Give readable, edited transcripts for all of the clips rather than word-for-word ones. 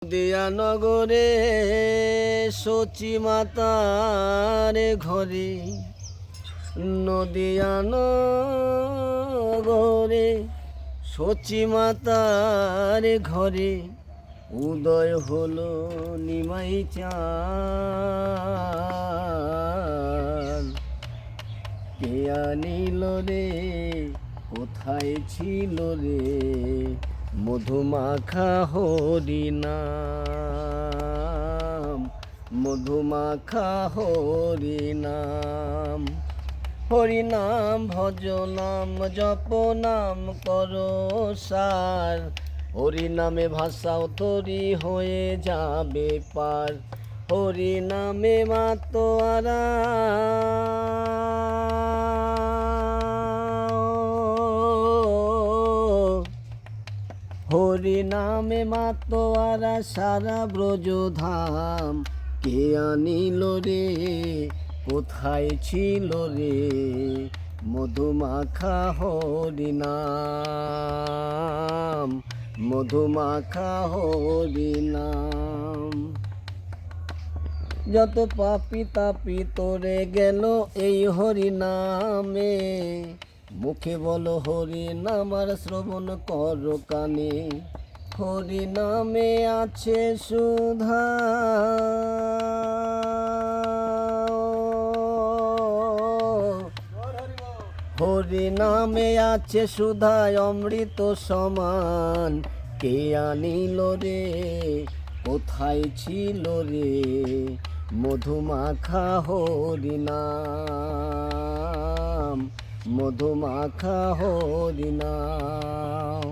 নদিয়া নগরে সচি মাতার ঘরে, নদিয়া নগরে সচি মাতার ঘরে উদয় হলো নিমাই চাঁদ। কে আনিল রে, কোথায় ছিল রে মধুমাখা হরিনাম, মধুমাখা হরিনাম। হরিনাম ভজ নাম জপ নাম করো সার, হরিনামে ভাষাও তরি হয়ে যাবে পার। হরিনামে মাতোয়ারা হরিনামে মাতোয়ারা সারা ব্রজধাম। কে আনিল রে, কোথায় ছিল রে মধুমাখা হরিনাম, মধুমাখা হরিনাম। যত পাপি তাপি তোরে গেল এই হরিনামে, মুখে বলো হরিনাম আর শ্রবণ কর কানে। হরিনামে আছে সুধা, হরিনামে আছে সুধা অমৃত সমান। কে আনিল রে, কোথায় ছিল রে মধুমাখা হরিনাম, মধুমাখা হরিনাম।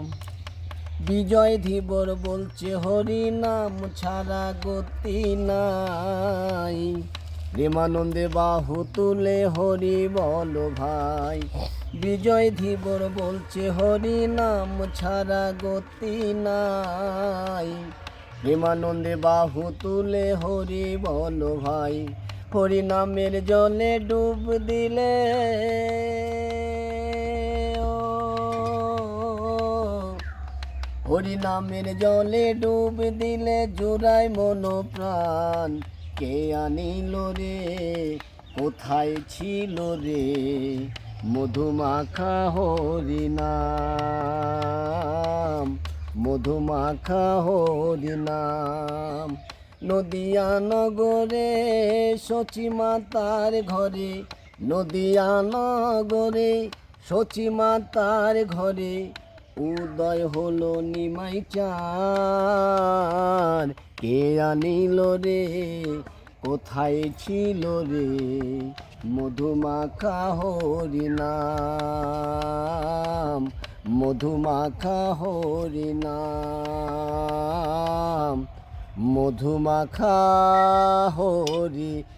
বিজয় ধীবর বলছে হরিনাম ছাড়া গতি নাই। প্রেমানন্দে বাহু তুলে হরি বল ভাই। বিজয় ধীবর বলছে হরিনাম ছাড়া গতি নাই। প্রেমানন্দে বাহু তুলে হরি বল ভাই। হরিনামের জলে ডুব দিলে হরিনামের জলে ডুব দিলে জোড়ায় মন প্রাণ। কে আনিল রে, কোথায় ছিল রে মধুমাখা হরিনাম, মধুমাখা হরিনাম। নদিয়া নগরে সচি মাতার ঘরে, নদিয়া নগরে সচি মাতার ঘরে উদয় হলো নিমাই চাঁদ। কে আনিল রে, কোথায় ছিল রে মধুমাখা হরিনাম, মধুমাখা হরিনাম, মধুমাখা হরিনাম।